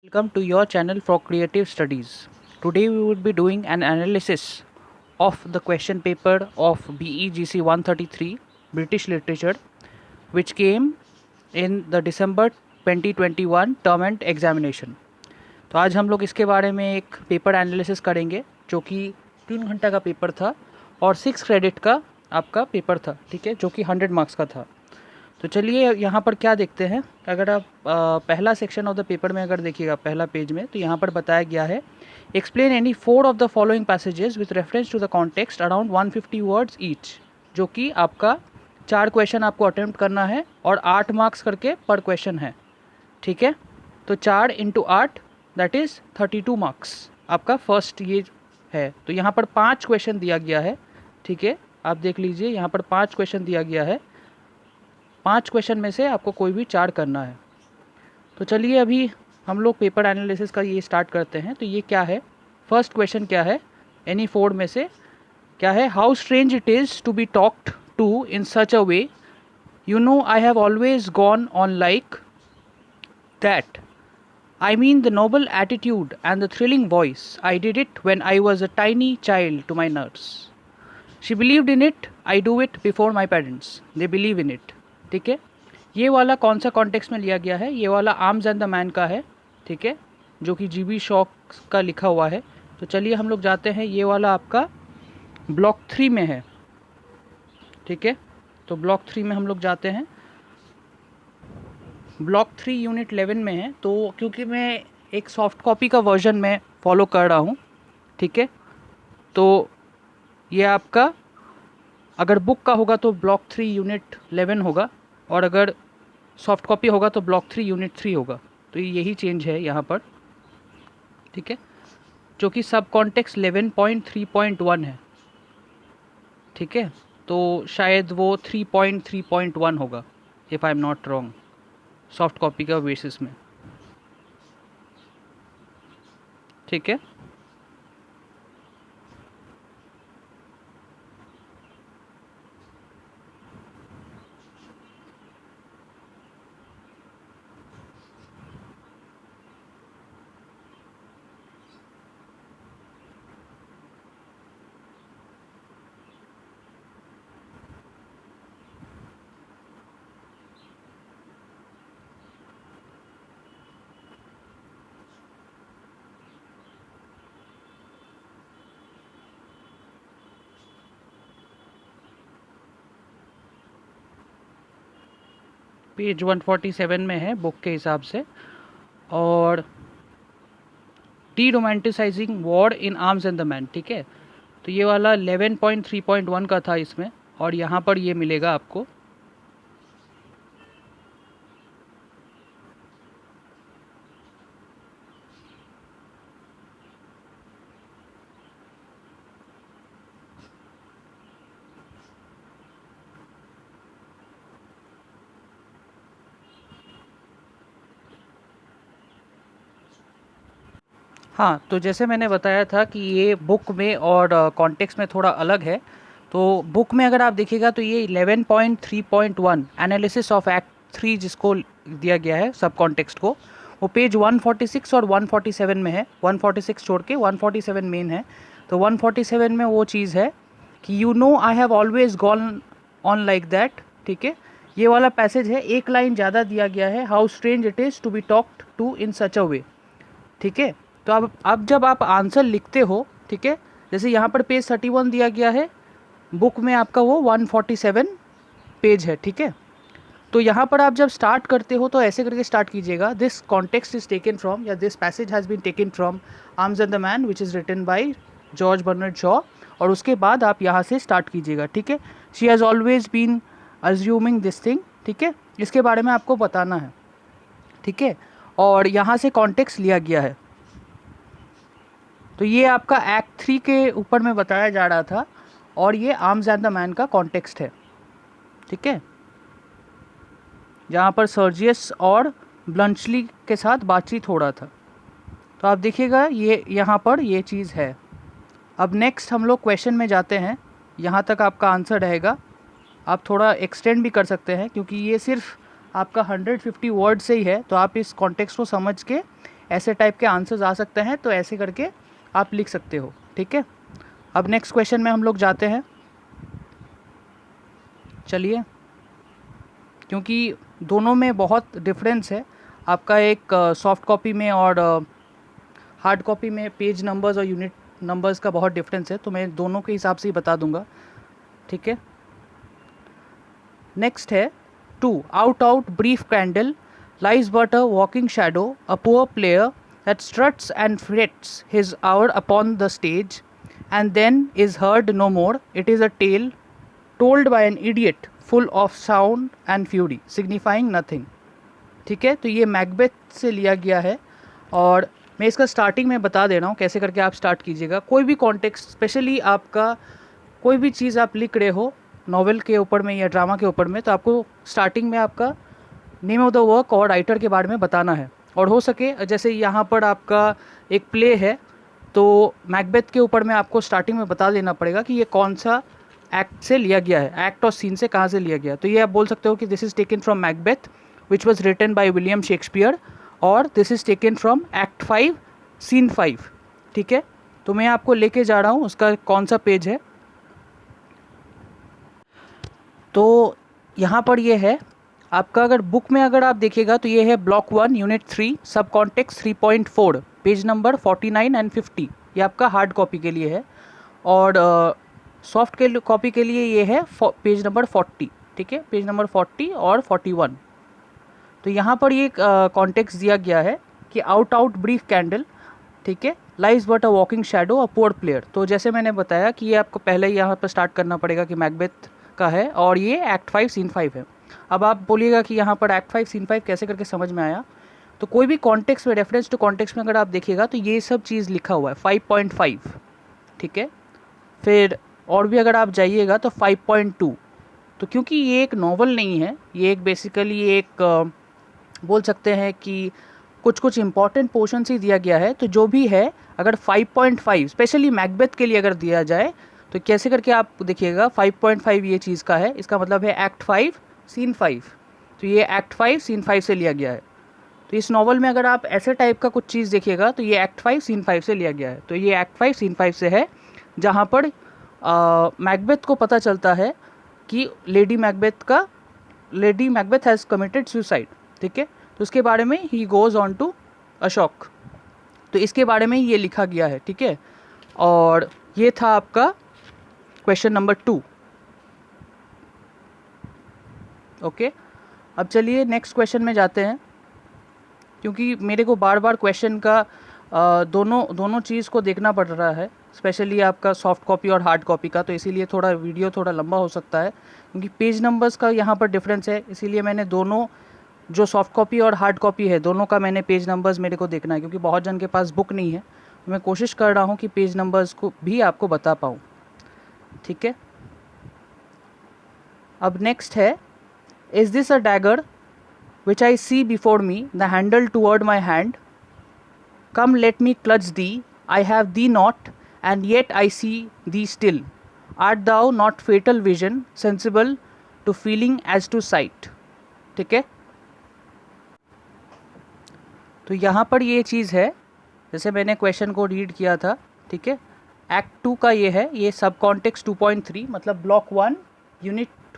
Welcome to your channel for creative studies. Today we would be doing an analysis of the question paper of BEGC 133 British Literature which came in the December 2021 term and examination. तो आज हम लोग इसके बारे में एक paper analysis करेंगे जो कि 3 घंटा का पेपर था और 6 क्रेडिट का आपका पेपर था, ठीक है, जो कि 100 मार्क्स का था। तो चलिए यहाँ पर क्या देखते हैं। अगर आप पहला सेक्शन ऑफ द पेपर में अगर देखिएगा पहला पेज में, तो यहाँ पर बताया गया है explain any 4 of the following passages with reference to the context around 150 words each, जो कि आपका 4 क्वेश्चन आपको अटेम्प्ट करना है और 8 मार्क्स करके पर क्वेश्चन है, ठीक है। तो 4 इंटू 8 दैट इज़ 32 मार्क्स आपका फर्स्ट ये है। तो यहाँ पर 5 क्वेश्चन दिया गया है, ठीक है, आप देख लीजिए यहाँ पर 5 क्वेश्चन दिया गया है। 5 क्वेश्चन में से आपको कोई भी 4 करना है। तो चलिए अभी हम लोग पेपर एनालिसिस का ये स्टार्ट करते हैं। तो ये क्या है, फर्स्ट क्वेश्चन क्या है, एनी 4 में से क्या है, how strange it is to be talked to in such a way, you know I have always gone on like that, I mean the noble attitude and the thrilling voice. I did it when I was a tiny child to my nurse. She believed in it. I do it before my parents. They believe in it. ठीक है, ये वाला कौन सा context में लिया गया है, ये वाला आर्म्स एंड द मैन का है, ठीक है, जो कि GB शॉक का लिखा हुआ है। तो चलिए हम लोग जाते हैं, ये वाला आपका ब्लॉक 3 में है, ठीक है। तो ब्लॉक 3 में हम लोग जाते हैं, ब्लॉक 3 यूनिट 11 में है। तो क्योंकि मैं एक सॉफ्ट कॉपी का वर्जन में फॉलो कर रहा हूँ, ठीक है, तो ये आपका अगर बुक का होगा तो ब्लॉक 3 यूनिट 11 होगा और अगर सॉफ्ट कॉपी होगा तो ब्लॉक 3 यूनिट 3 होगा। तो यही चेंज है यहाँ पर, ठीक है, जो कि सब कॉन्टेक्स्ट 11.3.1 है, ठीक है। तो शायद वो 3.3.1 होगा if I am not wrong, soft copy का बेसिस में, ठीक है। पेज 147 में है बुक के हिसाब से। और D romanticising war in arms and the man, ठीक है। तो ये वाला 11.3.1 का था इसमें, और यहाँ पर ये मिलेगा आपको। हाँ, तो जैसे मैंने बताया था कि ये बुक में और कॉन्टेक्स्ट में थोड़ा अलग है। तो बुक में अगर आप देखिएगा तो ये 11.3.1 एनालिसिस ऑफ एक्ट 3 जिसको दिया गया है सब कॉन्टेक्स्ट को, वो पेज 146 और 147 में है। 146 छोड़ के 147 मेन है। तो 147 में वो चीज़ है कि you know I have always gone on like that, ठीक है। ये वाला पैसेज है, एक लाइन ज़्यादा दिया गया है, how strange it is to be talked to in such a way, ठीक है। तो अब जब आप आंसर लिखते हो, ठीक है, जैसे यहाँ पर पेज 31 दिया गया है, बुक में आपका वो 147 पेज है, ठीक है। तो यहाँ पर आप जब स्टार्ट करते हो तो ऐसे करके स्टार्ट कीजिएगा, this context is taken from, या this passage has been taken from arms and the man which is written by George Bernard Shaw, और उसके बाद आप यहाँ से स्टार्ट कीजिएगा, ठीक है। She has always been assuming this thing, ठीक है, इसके बारे में आपको बताना है, ठीक है। और यहाँ से कॉन्टेक्स्ट लिया गया है। तो ये आपका एक्ट 3 के ऊपर में बताया जा रहा था, और ये आर्म्स एंड द मैन का कॉन्टेक्स्ट है, ठीक है, जहाँ पर सर्जियस और ब्लंचली के साथ बातचीत हो रहा था। तो आप देखिएगा ये यहाँ पर ये चीज़ है। अब नेक्स्ट हम लोग क्वेश्चन में जाते हैं, यहाँ तक आपका आंसर रहेगा। आप थोड़ा एक्सटेंड भी कर सकते हैं क्योंकि ये सिर्फ आपका 150 वर्ड से ही है, तो आप इस कॉन्टेक्स्ट को समझ के ऐसे टाइप के आंसर्स आ सकते हैं, तो ऐसे करके आप लिख सकते हो, ठीक है। अब नेक्स्ट क्वेश्चन में हम लोग जाते हैं। चलिए, क्योंकि दोनों में बहुत डिफरेंस है, आपका एक सॉफ्ट कॉपी में और हार्ड कॉपी में पेज नंबर्स और यूनिट नंबर्स का बहुत डिफरेंस है, तो मैं दोनों के हिसाब से ही बता दूंगा, ठीक है। नेक्स्ट है 2 out brief candle life's but a walking shadow a poor player that struts and frets his hour upon the stage and then is heard no more, it is a tale told by an idiot full of sound and fury signifying nothing, ठीक है। तो ये Macbeth से लिया गया है, और मैं इसका स्टार्टिंग में बता दे रहा हूँ कैसे करके आप स्टार्ट कीजिएगा। कोई भी कॉन्टेक्स्ट, स्पेशली आपका कोई भी चीज़ आप लिख रहे हो नॉवेल के ऊपर में या ड्रामा के ऊपर में, तो आपको स्टार्टिंग में आपका नेम ऑफ द वर्क और राइटर के बारे में बताना है। और हो सके जैसे यहाँ पर आपका एक प्ले है, तो मैकबेथ के ऊपर में आपको स्टार्टिंग में बता देना पड़ेगा कि ये कौन सा एक्ट से लिया गया है, एक्ट और सीन से कहाँ से लिया गया। तो ये आप बोल सकते हो कि this is taken from Macbeth which was written by William Shakespeare, और this is taken from act 5 scene 5, ठीक है। तो मैं आपको लेके जा रहा हूँ, उसका कौन सा पेज है। तो यहाँ पर ये है आपका, अगर बुक में अगर आप देखिएगा तो ये है ब्लॉक 1 यूनिट 3 सब कॉन्टेक्स्ट 3.4 पेज नंबर 49 एंड 50, ये आपका हार्ड कॉपी के लिए है, और सॉफ्ट के कॉपी के लिए ये है पेज नंबर 40, ठीक है, पेज नंबर 40 और 41। तो यहाँ पर ये कॉन्टेक्स्ट दिया गया है कि आउट ब्रीफ कैंडल, ठीक है, lies but a walking shadow a poor player. तो जैसे मैंने बताया कि ये आपको पहले ही यहाँ पर स्टार्ट करना पड़ेगा कि मैकबेथ का है, और ये एक्ट 5 सीन 5 है। अब आप बोलिएगा कि यहाँ पर एक्ट 5 सीन 5 कैसे करके समझ में आया। तो कोई भी कॉन्टेक्स्ट में, रेफरेंस टू कॉन्टेक्स्ट में अगर आप देखिएगा तो ये सब चीज़ लिखा हुआ है 5.5, ठीक है। फिर और भी अगर आप जाइएगा तो 5.2। तो क्योंकि ये एक नॉवल नहीं है, ये एक बेसिकली एक बोल सकते हैं कि कुछ कुछ इंपॉर्टेंट पोर्शन ही दिया गया है, तो जो भी है अगर 5.5 स्पेशली मैकबेथ के लिए अगर दिया जाए तो कैसे करके आप देखिएगा 5.5 ये चीज़ का है, इसका मतलब है एक्ट 5 सीन 5। तो ये एक्ट 5 सीन 5 से लिया गया है। तो इस नॉवल में अगर आप ऐसे टाइप का कुछ चीज़ देखिएगा तो ये एक्ट 5 सीन 5 से लिया गया है। तो ये एक्ट 5 सीन 5 से है, जहाँ पर मैकबेथ को पता चलता है कि lady Macbeth has committed suicide, ठीक है। तो उसके बारे में ही गोज़ ऑन टू अशोक, तो इसके बारे में ये लिखा गया है, ठीक है। और ये था आपका क्वेश्चन नंबर 2, ओके। अब चलिए नेक्स्ट क्वेश्चन में जाते हैं, क्योंकि मेरे को बार बार क्वेश्चन का दोनों चीज़ को देखना पड़ रहा है, स्पेशली आपका सॉफ्ट कॉपी और हार्ड कॉपी का, तो इसीलिए थोड़ा वीडियो थोड़ा लंबा हो सकता है, क्योंकि पेज नंबर्स का यहाँ पर डिफरेंस है। इसीलिए मैंने दोनों जो सॉफ्ट कॉपी और हार्ड कॉपी है दोनों का मैंने पेज नंबर्स मेरे को देखना है, क्योंकि बहुत जन के पास बुक नहीं है। तो मैं कोशिश कर रहा हूँ कि पेज नंबर्स को भी आपको बता पाऊँ, ठीक है। अब नेक्स्ट है, is this a dagger which I see before me, the handle toward my hand. Come, let me clutch thee. I have thee not, and yet I see thee still. Art thou not fatal vision, sensible to feeling as to sight? ठीक है। तो यहाँ पर ये चीज़ है, जैसे मैंने क्वेश्चन को रीड किया था, ठीक है। एक्ट 2 का ये है, ये सब कॉन्टेक्स्ट 2.3 मतलब ब्लॉक 1 यूनिट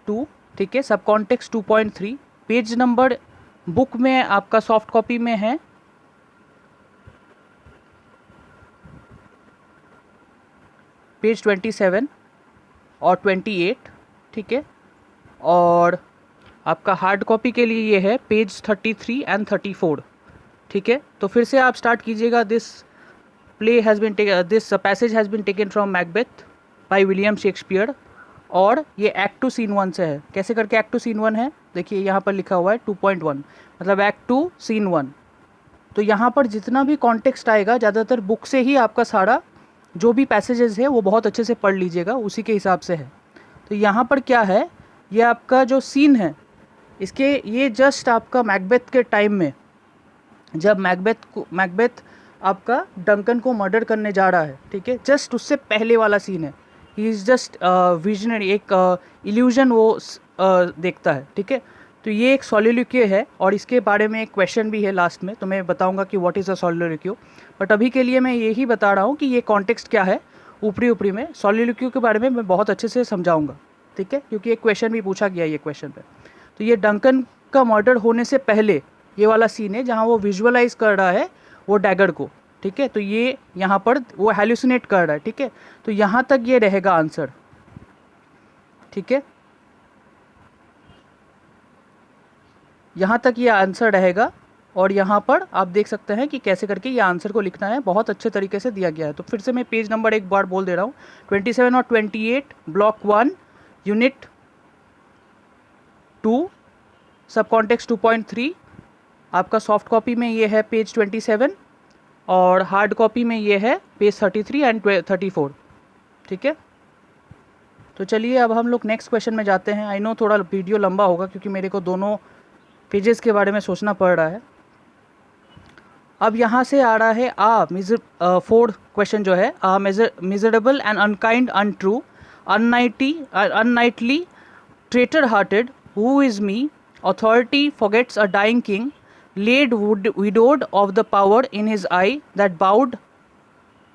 2, ठीक है, सब कॉन्टेक्स्ट 2.3। पेज नंबर बुक में आपका सॉफ्ट कॉपी में है पेज 27 और 28, ठीक है। और आपका हार्ड कॉपी के लिए ये है पेज 33 एंड 34, ठीक है। तो फिर से आप स्टार्ट कीजिएगा, this passage has been taken from Macbeth by William Shakespeare, और ये एक्ट 2 सीन 1 से है। कैसे करके एक्ट 2 सीन 1 है, देखिए यहाँ पर लिखा हुआ है 2.1 मतलब एक्ट 2 सीन 1। तो यहाँ पर जितना भी कॉन्टेक्स्ट आएगा ज़्यादातर बुक से ही आपका सारा जो भी पैसेजेस है वो बहुत अच्छे से पढ़ लीजिएगा, उसी के हिसाब से है। तो यहाँ पर क्या है, ये आपका जो सीन है इसके, ये जस्ट आपका मैकबेथ के टाइम में, जब मैकबेथ आपका डंकन को मर्डर करने जा रहा है, ठीक है, जस्ट उससे पहले वाला सीन है। ही इज़ जस्ट विजनरी, एक इल्यूजन वो देखता है, ठीक है। तो ये एक सोलिलोक्य है और इसके बारे में एक क्वेश्चन भी है लास्ट में, तो मैं बताऊंगा कि व्हाट इज़ अ सोलिलोक्य। बट अभी के लिए मैं यही बता रहा हूँ कि ये कॉन्टेक्स्ट क्या है। ऊपरी ऊपरी में सोलिलोक्य के बारे में मैं बहुत अच्छे से समझाऊंगा, ठीक है, क्योंकि एक क्वेश्चन भी पूछा गया ये क्वेश्चन पे। तो ये डंकन का मर्डर होने से पहले ये वाला सीन है जहाँ वो विजुअलाइज कर रहा है वो डैगर को, ठीक है। तो ये यहाँ पर वो हेलुसिनेट कर रहा है, ठीक है। तो यहाँ तक ये रहेगा आंसर, ठीक है, यहाँ तक ये आंसर रहेगा। और यहाँ पर आप देख सकते हैं कि कैसे करके ये आंसर को लिखना है, बहुत अच्छे तरीके से दिया गया है। तो फिर से मैं पेज नंबर एक बार बोल दे रहा हूँ, 27 और 28 ब्लॉक 1 यूनिट 2 सब कॉन्टेक्स्ट 2.3 आपका सॉफ्ट कॉपी में ये है पेज 27 और हार्ड कॉपी में ये है पेज 33 एंड 34, ठीक है। तो चलिए अब हम लोग नेक्स्ट क्वेश्चन में जाते हैं। आई नो थोड़ा वीडियो लंबा होगा क्योंकि मेरे को दोनों पेजेस के बारे में सोचना पड़ रहा है। अब यहाँ से आ रहा है फोर्थ क्वेश्चन जो है, miserable and unkind untrue unknightly traitor hearted who is me authority forgets a dying king laid widowed of the power in his eye that bowed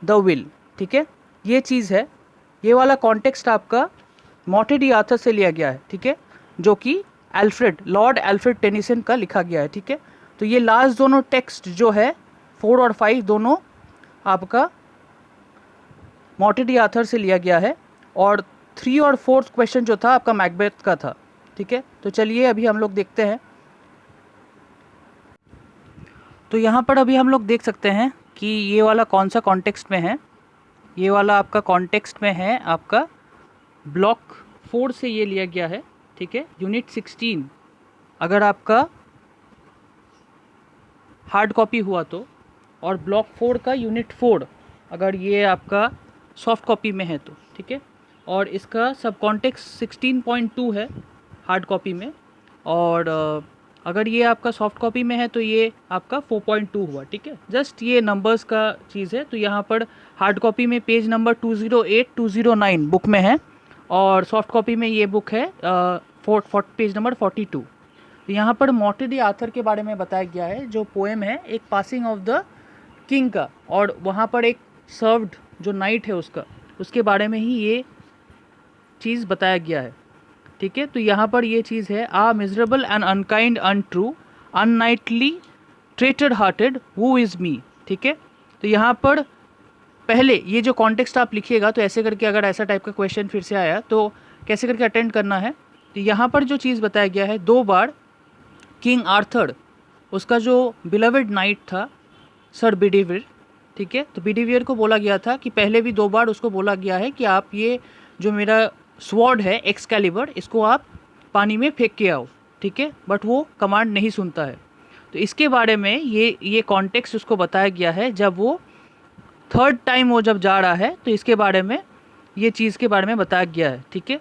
the will, ठीक है। ये चीज़ है, ये वाला कॉन्टेक्स्ट आपका मॉर्टे डी आर्थर से लिया गया है, ठीक है, जो कि लॉर्ड एल्फ्रेड टेनिसन का लिखा गया है, ठीक है। तो ये लास्ट दोनों टेक्स्ट जो है 4 और 5 दोनों आपका मॉर्टे डी आर्थर से लिया गया है और 3 और 4 क्वेश्चन जो था आपका मैकबेथ का था, ठीक है। तो चलिए अभी हम लोग देखते हैं। तो यहाँ पर अभी हम लोग देख सकते हैं कि ये वाला कौन सा कॉन्टेक्स्ट में है। ये वाला आपका कॉन्टेक्स्ट में है आपका ब्लॉक 4 से ये लिया गया है, ठीक है, यूनिट 16 अगर आपका हार्ड कॉपी हुआ तो, और ब्लॉक 4 का यूनिट 4 अगर ये आपका सॉफ्ट कॉपी में है तो, ठीक है। और इसका सब कॉन्टेक्स्ट 16.2 है हार्ड कॉपी में, और अगर ये आपका सॉफ्ट कॉपी में है तो ये आपका 4.2 हुआ, ठीक है। जस्ट ये नंबर्स का चीज़ है। तो यहाँ पर हार्ड कॉपी में पेज नंबर 208 209 बुक में है और सॉफ्ट कॉपी में ये बुक है पेज नंबर 42। तो यहाँ पर मॉर्टे डी आर्थर के बारे में बताया गया है, जो पोएम है एक पासिंग ऑफ द किंग का, और वहाँ पर एक सर्व्ड जो नाइट है उसके बारे में ही ये चीज़ बताया गया है, ठीक है। तो यहाँ पर ये चीज़ है, ah miserable and unkind untrue unknightly traitor hearted who is me, ठीक है। तो यहाँ पर पहले ये जो कॉन्टेक्स्ट आप लिखिएगा तो ऐसे करके, अगर ऐसा टाइप का क्वेश्चन फिर से आया तो कैसे करके अटेंड करना है। तो यहाँ पर जो चीज़ बताया गया है, 2 बार किंग आर्थर उसका जो बिलवेड नाइट था सर बिडिवियर, ठीक है। तो बिडिवियर को बोला गया था कि पहले भी 2 बार उसको बोला गया है कि आप ये जो मेरा स्वॉर्ड है एक्सकैलिबर, इसको आप पानी में फेंक के आओ, ठीक है। बट वो कमांड नहीं सुनता है। तो इसके बारे में ये कॉन्टेक्स्ट उसको बताया गया है। जब वो 3rd टाइम वो जब जा रहा है तो इसके बारे में ये चीज़ के बारे में बताया गया है, ठीक है।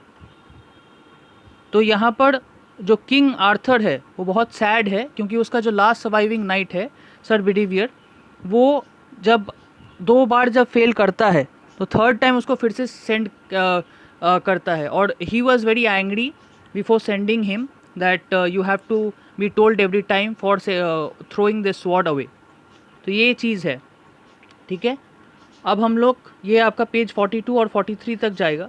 तो यहाँ पर जो किंग आर्थर है वो बहुत सैड है क्योंकि उसका जो लास्ट सर्वाइविंग नाइट है सर बिडिवियर, वो जब 2 बार जब फेल करता है तो 3rd टाइम उसको फिर से सेंड करता है, और he was very angry before sending him that you have to be told every time for throwing this sword away. तो ये चीज़ है, ठीक है। अब हम लोग ये आपका पेज 42 और 43 तक जाएगा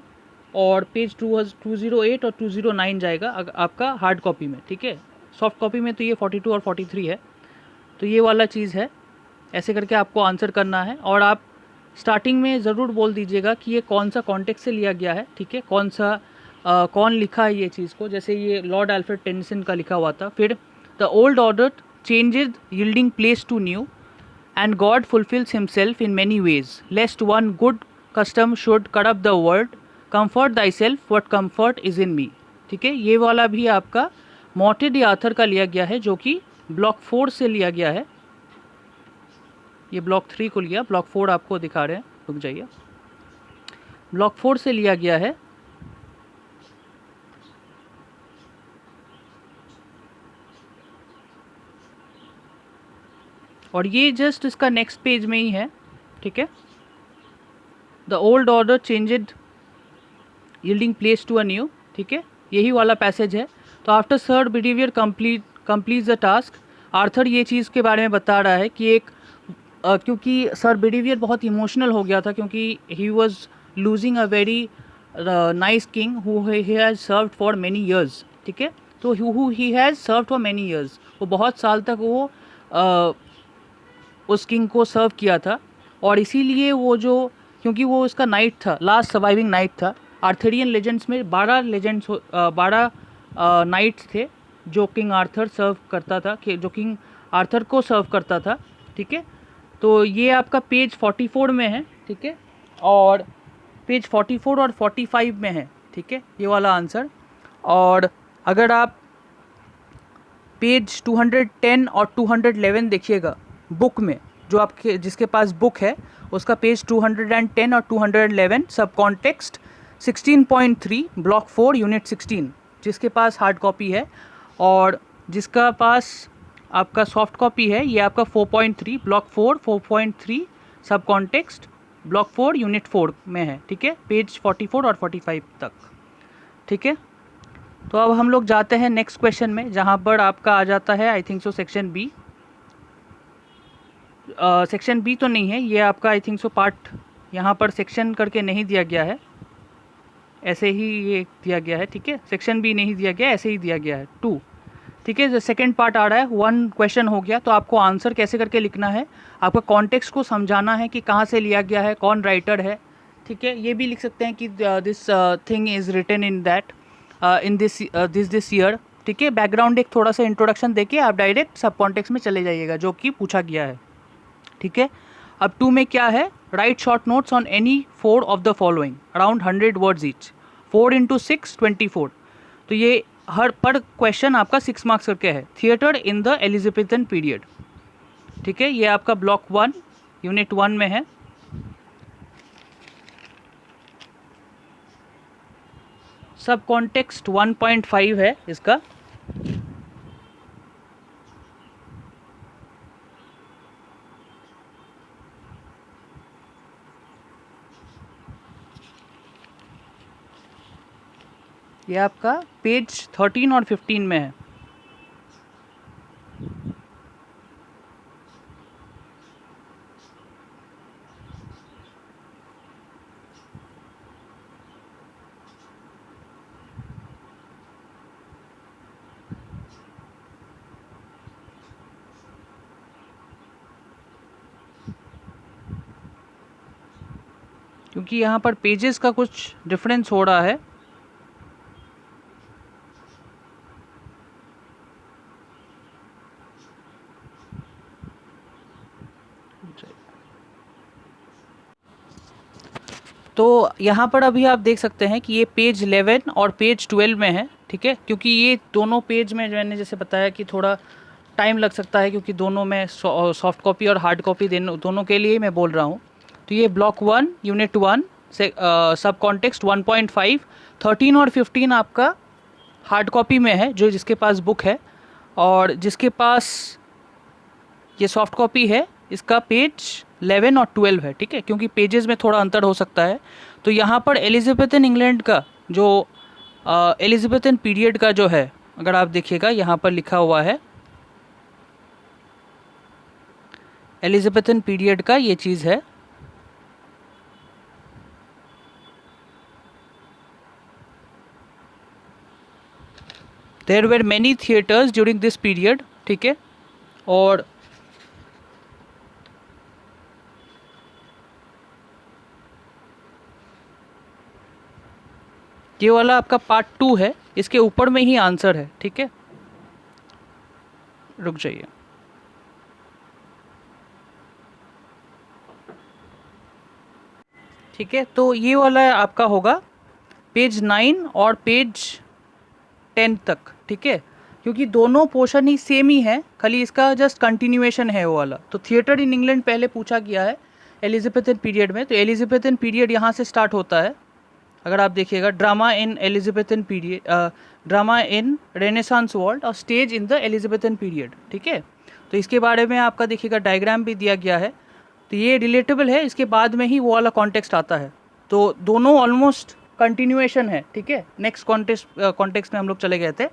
और पेज 208 और 209 जाएगा आपका हार्ड कॉपी में, ठीक है। सॉफ्ट कॉपी में तो ये 42 और 43 है। तो ये वाला चीज़ है, ऐसे करके आपको आंसर करना है। और आप स्टार्टिंग में ज़रूर बोल दीजिएगा कि ये कौन सा कॉन्टेक्स्ट से लिया गया है, ठीक है, कौन लिखा है ये चीज़ को। जैसे ये लॉर्ड एल्फ्रेड टेनिसन का लिखा हुआ था। फिर the old order changed yielding place to new and God fulfills himself in many ways lest one good custom should corrupt the world comfort thy self what comfort is in me, ठीक है। ये वाला भी आपका मॉर्टे D Arthur का लिया गया है, जो कि ब्लॉक 4 से लिया गया है। ये ब्लॉक 3 को लिया, ब्लॉक 4 आपको दिखा रहे हैं, रुक जाइए। ब्लॉक 4 से लिया गया है। और ये जस्ट इसका नेक्स्ट पेज में ही है, ठीक है। The old order changed yielding place to a new, ठीक है, यही वाला पैसेज है। तो after sir behaviour complete the task, Arthur ये चीज़ के बारे में बता रहा है कि क्योंकि सर बिहेवियर बहुत इमोशनल हो गया था, क्योंकि he was losing a very nice king who he has served for many years, ठीक है। तो who he has served for many years, वो बहुत साल तक वो उस किंग को सर्व किया था, और इसीलिए वो जो, क्योंकि वो उसका नाइट था, लास्ट सर्वाइविंग नाइट था। आर्थरियन लेजेंड्स में 12 नाइट्स थे जो किंग आर्थर सर्व करता था, कि जो किंग आर्थर को सर्व करता था, ठीक है। तो ये आपका पेज 44 में है, ठीक है, और पेज 44 और 45 में है, ठीक है, ये वाला आंसर। और अगर आप पेज 210 और 211 देखिएगा बुक में, जो आपके जिसके पास बुक है उसका पेज 210 और 211, सब कॉन्टेक्स्ट 16.3 ब्लॉक 4 यूनिट 16, जिसके पास हार्ड कॉपी है, और जिसका पास आपका सॉफ्ट कॉपी है ये आपका 4.3 ब्लॉक 4 4.3 सब कॉन्टेक्स्ट ब्लॉक 4 यूनिट 4 में है, ठीक है, पेज 44 और 45 तक, ठीक है। तो अब हम लोग जाते हैं नेक्स्ट क्वेश्चन में, जहाँ पर आपका आ जाता है I think so section B. Section B तो नहीं है ये आपका, आई थिंक सो पार्ट, यहाँ पर सेक्शन करके नहीं दिया गया है, ऐसे ही ये दिया गया है, ठीक है। सेक्शन बी नहीं दिया गया, ऐसे ही दिया गया है 2, ठीक है। जो सेकेंड पार्ट आ रहा है 1 क्वेश्चन हो गया, तो आपको आंसर कैसे करके लिखना है, आपका कॉन्टेक्स्ट को समझाना है कि कहाँ से लिया गया है, कौन राइटर है, ठीक है। ये भी लिख सकते हैं कि this thing is written in that in this year, ठीक है। बैकग्राउंड एक थोड़ा सा इंट्रोडक्शन देके आप डायरेक्ट सब कॉन्टेक्स्ट में चले जाइएगा जो कि पूछा गया है, ठीक है। अब 2 में क्या है, right short notes on any 4 of the following around 100 words each, 4 × 6 24, तो ये हर पर क्वेश्चन आपका 6 मार्क्स करके है। Theatre in the Elizabethan period, ठीक है, ये आपका ब्लॉक 1 यूनिट 1 में है। सब कॉन्टेक्स्ट 1.5 है इसका, ये आपका पेज 13 और 15 में है। क्योंकि यहाँ पर पेजेस का कुछ डिफरेंस हो रहा है, तो यहाँ पर अभी आप देख सकते हैं कि ये पेज 11 और पेज 12 में है, ठीक है। क्योंकि ये दोनों पेज में मैंने जैसे बताया कि थोड़ा टाइम लग सकता है, क्योंकि दोनों में सॉफ्ट कॉपी और हार्ड कॉपी दोनों के लिए मैं बोल रहा हूँ। तो ये ब्लॉक 1 यूनिट 1 से सब कॉन्टेक्स्ट 1.5, 13 और 15 आपका हार्ड कॉपी में है, जो जिसके पास बुक है, और जिसके पास ये सॉफ्ट कॉपी है इसका पेज 11 और 12 है, ठीक है, क्योंकि पेजेस में थोड़ा अंतर हो सकता है। तो यहाँ पर एलिजाबेथन इंग्लैंड का जो एलिजाबेथन पीरियड का जो है, अगर आप देखिएगा यहाँ पर लिखा हुआ है एलिजाबेथन पीरियड का ये चीज़ है, there were many theatres during this period, ठीक है। और ये वाला आपका पार्ट 2 है, इसके ऊपर में ही आंसर है, ठीक है। रुक जाइए, ठीक है। तो ये वाला आपका होगा पेज 9 और पेज 10 तक, ठीक है, क्योंकि दोनों पोर्शन ही सेम ही है, खाली इसका जस्ट कंटिन्यूएशन है वो वाला। तो थिएटर इन इंग्लैंड पहले पूछा गया है एलिजाबेथन पीरियड में, तो एलिजाबेथन पीरियड यहाँ से स्टार्ट होता है। अगर आप देखिएगा drama in Elizabethan period, drama in renaissance world और stage in the Elizabethan period, ठीक है। तो इसके बारे में आपका देखिएगा डायग्राम भी दिया गया है, तो ये रिलेटेबल है, इसके बाद में ही वो वाला कॉन्टेक्स्ट आता है। तो दोनों ऑलमोस्ट कंटिन्यूएशन है, ठीक है। नेक्स्ट कॉन्टेक्स्ट में हम लोग चले गए थे,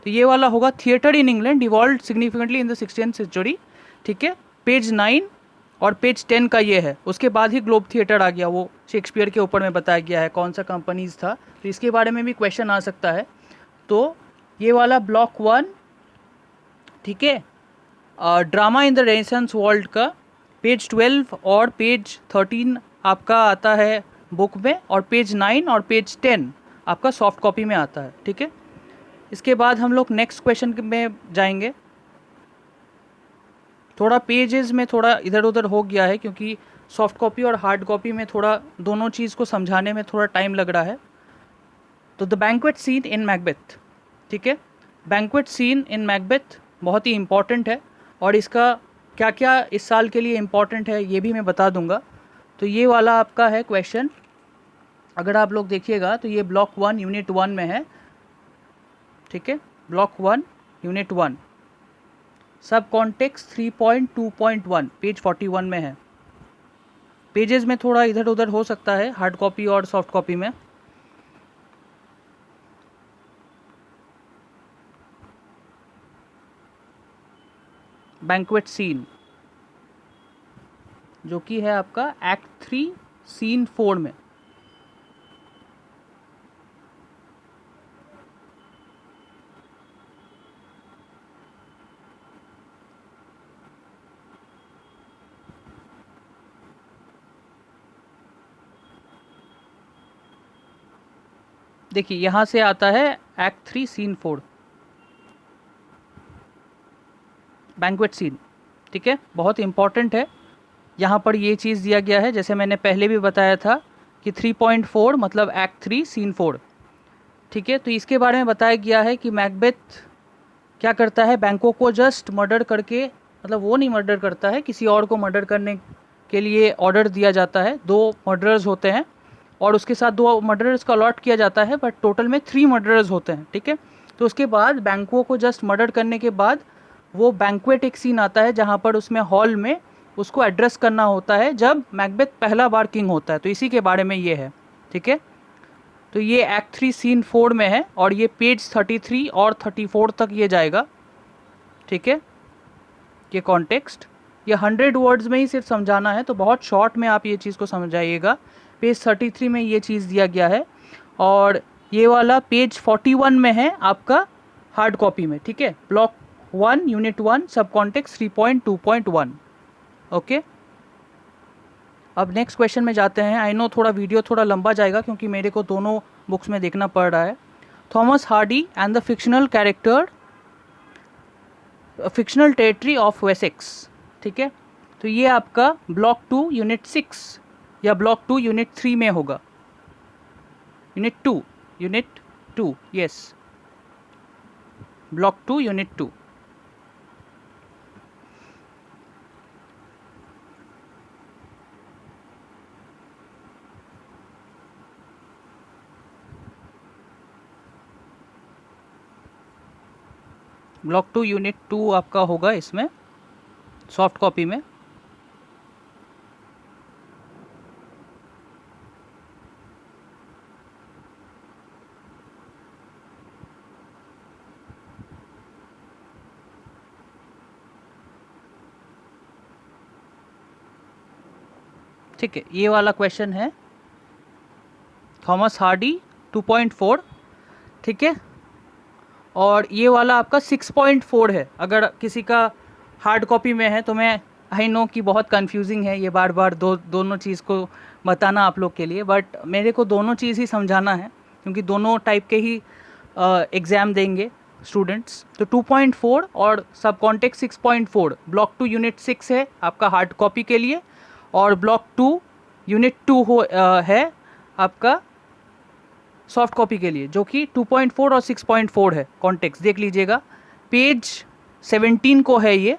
तो ये वाला होगा theatre in England evolve significantly in the 16th century, ठीक है, पेज 9 और पेज 10 का ये है। उसके बाद ही ग्लोब थिएटर आ गया, वो शेक्सपियर के ऊपर में बताया गया है कौन सा कंपनीज था, तो इसके बारे में भी क्वेश्चन आ सकता है। तो ये वाला ब्लॉक 1, ठीक है, drama in the renaissance world का पेज 12 और पेज 13 आपका आता है बुक में, और पेज 9 और पेज 10 आपका सॉफ्ट कॉपी में आता है, ठीक है। इसके बाद हम लोग नेक्स्ट क्वेश्चन में जाएंगे। थोड़ा पेजेस में थोड़ा इधर उधर हो गया है क्योंकि सॉफ्ट कॉपी और हार्ड कॉपी में थोड़ा दोनों चीज़ को समझाने में थोड़ा टाइम लग रहा है। तो the banquet seen in Macbeth, ठीक है, बैंक्वेट सीन इन मैकबेथ बहुत ही इम्पॉर्टेंट है, और इसका क्या क्या इस साल के लिए इम्पॉर्टेंट है ये भी मैं बता दूंगा। तो ये वाला आपका है क्वेश्चन, अगर आप लोग देखिएगा तो ये ब्लॉक 1 यूनिट 1 में है, ठीक है, ब्लॉक 1 यूनिट 1 सब कॉन्टेक्स्ट 3.2.1 पेज 41 में है। पेजेस में थोड़ा इधर उधर हो सकता है हार्ड कॉपी और सॉफ्ट कॉपी में। बैंक्वेट सीन जो कि है आपका एक्ट 3 सीन 4 में। देखिए यहाँ से आता है एक्ट 3 सीन 4 बैंक्वेट सीन, ठीक है, बहुत इंपॉर्टेंट है। यहाँ पर ये चीज़ दिया गया है, जैसे मैंने पहले भी बताया था कि 3.4 मतलब एक्ट 3 सीन 4, ठीक है। तो इसके बारे में बताया गया है कि मैकबेथ क्या करता है, बैंकों को जस्ट मर्डर करके, मतलब वो नहीं मर्डर करता है, किसी और को मर्डर करने के लिए ऑर्डर दिया जाता है। 2 मर्डरर्स होते हैं और उसके साथ 2 मर्डरर्स का अलॉट किया जाता है, बट टोटल में 3 मर्डरर्स होते हैं, ठीक है। तो उसके बाद बैंकों को जस्ट मर्डर करने के बाद वो बैंक्वेट एक सीन आता है जहाँ पर उसमें हॉल में उसको एड्रेस करना होता है जब मैकबेथ पहला बार किंग होता है। तो इसी के बारे में ये है, ठीक है। तो ये एक्ट 3 सीन 4 में है और ये पेज 33 और 34 तक ये जाएगा, ठीक है। ये कॉन्टेक्स्ट ये 100 वर्ड्स में ही सिर्फ समझाना है, तो बहुत शॉर्ट में आप ये चीज़ को समझाइएगा। पेज 33 में ये चीज़ दिया गया है और ये वाला पेज 41 में है आपका हार्ड कॉपी में, ठीक है। ब्लॉक 1 यूनिट 1 सब कॉन्टेक्स्ट 3.2.1, ओके। अब नेक्स्ट क्वेश्चन में जाते हैं। आई नो थोड़ा वीडियो थोड़ा लंबा जाएगा क्योंकि मेरे को दोनों बुक्स में देखना पड़ रहा है। Thomas Hardy and the fictional character fictional territory of Wessex, ठीक है। तो ये आपका ब्लॉक 2 यूनिट 6 या ब्लॉक 2 यूनिट 3 में होगा। Unit 2 yes, block 2 unit 2। Block 2 unit 2 आपका होगा इसमें सॉफ्ट कॉपी में। ठीक है, ये वाला क्वेश्चन है थॉमस हार्डी 2.4, ठीक है। और ये वाला आपका 6.4 है। अगर किसी का हार्ड कॉपी में है तो मैं आई नो कि बहुत कंफ्यूजिंग है ये बार बार दोनों चीज़ को बताना आप लोग के लिए, बट मेरे को दोनों चीज़ ही समझाना है क्योंकि दोनों टाइप के ही एग्ज़ाम देंगे स्टूडेंट्स। तो 2.4 और सब कॉन्टेक्स्ट 6.4 ब्लॉक 2 यूनिट 6 है आपका हार्ड कॉपी के लिए, और ब्लॉक 2 यूनिट 2 है आपका सॉफ्ट कॉपी के लिए, जो कि 2.4 और 6.4 है। कॉन्टेक्स्ट देख लीजिएगा, पेज 17 को है ये,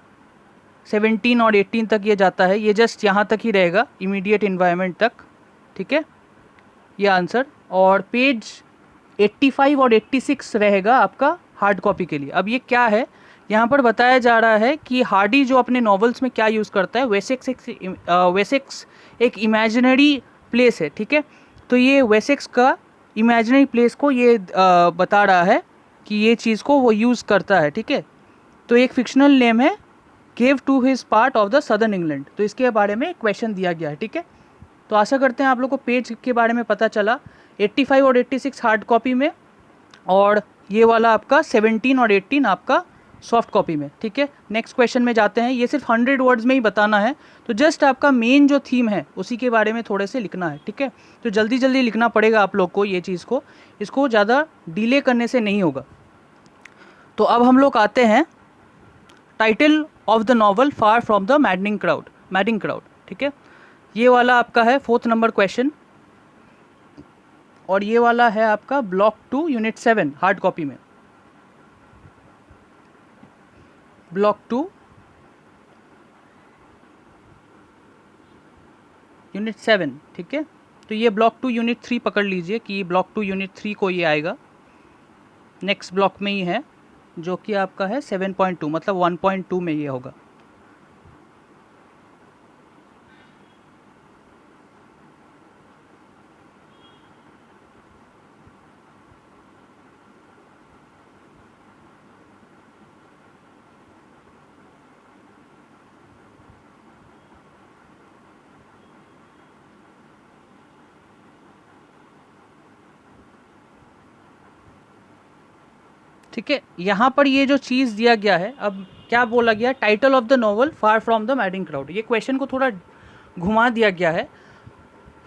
17 और 18 तक ये जाता है, ये जस्ट यहाँ तक ही रहेगा इमीडिएट इन्वायरमेंट तक, ठीक है ये आंसर। और पेज 85 और 86 रहेगा आपका हार्ड कॉपी के लिए। अब ये क्या है, यहाँ पर बताया जा रहा है कि हार्डी जो अपने नॉवेल्स में क्या यूज़ करता है, वेसेक्स एक इमेजिनरी प्लेस है, ठीक है। तो ये वेसेक्स का इमेजिनरी प्लेस को ये बता रहा है कि ये चीज़ को वो यूज़ करता है, ठीक है। तो एक फिक्शनल नेम है gave to his part of the southern England, तो इसके बारे में क्वेश्चन दिया गया है, ठीक है। तो आशा करते हैं आप लोग को पेज के बारे में पता चला। 85 और 86 हार्ड कॉपी में, और ये वाला आपका 17 और 18 आपका सॉफ्ट कॉपी में, ठीक है। नेक्स्ट क्वेश्चन में जाते हैं। ये सिर्फ 100 वर्ड्स में ही बताना है, तो जस्ट आपका मेन जो थीम है उसी के बारे में थोड़े से लिखना है, ठीक है। तो जल्दी जल्दी लिखना पड़ेगा आप लोग को ये चीज़ को, इसको ज़्यादा डिले करने से नहीं होगा। तो अब हम लोग आते हैं title of the novel far from the madding crowd, ठीक है। ये वाला आपका है 4th नंबर क्वेश्चन, और ये वाला है आपका ब्लॉक 2 यूनिट 7 हार्ड कॉपी में, ब्लॉक 2 यूनिट 7, ठीक है। तो ये ब्लॉक 2 यूनिट 3 पकड़ लीजिए कि ब्लॉक 2 यूनिट 3 को ये आएगा, नेक्स्ट ब्लॉक में ही है, जो कि आपका है 7.2, मतलब 1.2 में ये होगा। ठीक है, यहाँ पर ये जो चीज़ दिया गया है, अब क्या बोला गया, title of the novel far from the madding crowd, ये क्वेश्चन को थोड़ा घुमा दिया गया है।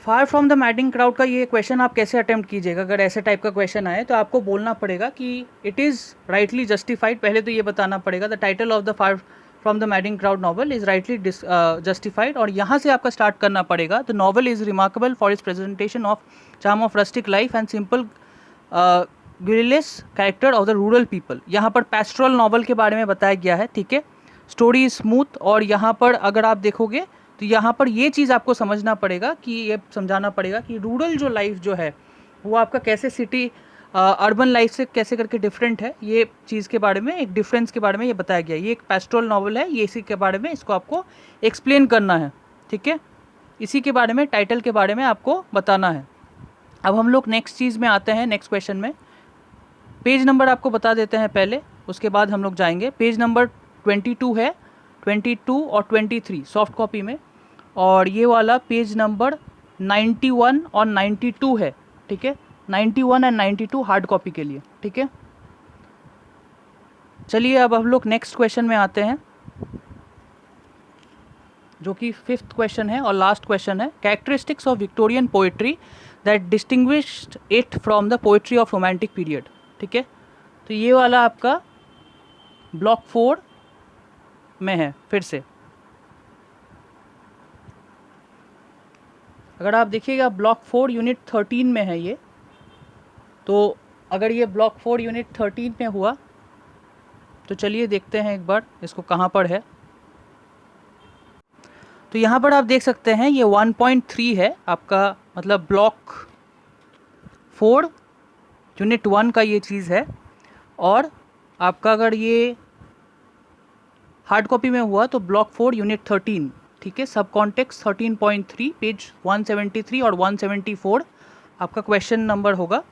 फार फ्रॉम द मैडिंग क्राउड का ये क्वेश्चन आप कैसे अटेम्प्ट कीजिएगा, अगर ऐसे टाइप का क्वेश्चन आए तो आपको बोलना पड़ेगा कि इट इज़ राइटली जस्टिफाइड। पहले तो ये बताना पड़ेगा the title of the far from the madding crowd novel is rightly justified, और यहाँ से आपका स्टार्ट करना पड़ेगा। The novel is remarkable for its presentation of charm of rustic life and simple guileless character of the rural people. यहाँ पर पैस्ट्रल novel के बारे में बताया गया है, ठीक है। स्टोरी स्मूथ, और यहाँ पर अगर आप देखोगे तो यहाँ पर ये चीज़ आपको समझना पड़ेगा कि ये समझाना पड़ेगा कि रूरल जो लाइफ जो है वो आपका कैसे सिटी अर्बन लाइफ से कैसे करके डिफरेंट है, ये चीज़ के बारे में, एक डिफरेंस के बारे में ये बताया गया। ये एक पैस्ट्रल नॉवल है, ये इसी के बारे में इसको आपको एक्सप्लेन करना है, ठीक है। इसी के बारे में, टाइटल के बारे में आपको बताना है। अब हम लोग नेक्स्ट चीज़ में आते हैं, नेक्स्ट क्वेश्चन में। पेज नंबर आपको बता देते हैं पहले, उसके बाद हम लोग जाएंगे। पेज नंबर 22 है, 22 और 23 सॉफ्ट कॉपी में, और ये वाला पेज नंबर 91 और 92 है, ठीक है। 91 एंड 92 हार्ड कॉपी के लिए, ठीक है। चलिए अब हम लोग नेक्स्ट क्वेश्चन में आते हैं, जो कि 5th क्वेश्चन है और लास्ट क्वेश्चन है। Characteristics of Victorian poetry that distinguished it from the poetry of romantic period, ठीक है। तो ये वाला आपका ब्लॉक 4 में है। फिर से अगर आप देखिएगा ब्लॉक 4 यूनिट 13 में है ये, तो अगर ये ब्लॉक 4 यूनिट 13 में हुआ तो चलिए देखते हैं एक बार इसको कहाँ पर है। तो यहाँ पर आप देख सकते हैं ये 1.3 है आपका, मतलब ब्लॉक 4 यूनिट 1 का ये चीज़ है। और आपका अगर ये हार्ड कॉपी में हुआ तो ब्लॉक 4 यूनिट 13, ठीक है। सब कॉन्टेक्स्ट 13.3 पेज 173 और 174 आपका क्वेश्चन नंबर होगा,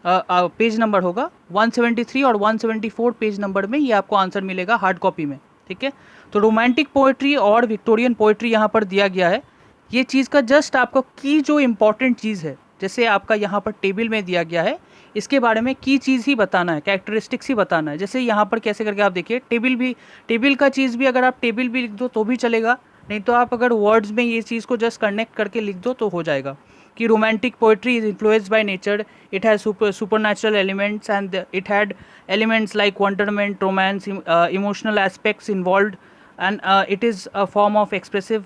पेज नंबर होगा 173 और 174 पेज नंबर में ये आपको आंसर मिलेगा हार्ड कॉपी में, ठीक है। तो रोमांटिक पोइट्री और विक्टोरियन पोइट्री यहाँ पर दिया गया है। ये चीज़ का जस्ट आपको की जो इम्पॉर्टेंट चीज़ है, जैसे आपका यहाँ पर टेबल में दिया गया है, इसके बारे में की चीज़ ही बताना है, कैरेक्टरिस्टिक्स ही बताना है। जैसे यहाँ पर कैसे करके आप देखिए, टेबल का चीज़ भी अगर आप टेबल भी लिख दो तो भी चलेगा, नहीं तो आप अगर वर्ड्स में ये चीज़ को जस्ट कनेक्ट करके लिख दो तो हो जाएगा कि romantic poetry is influenced by nature, it has supernatural elements and it had elements like wonderment, romance, emotional aspects involved, and it is a form of expressive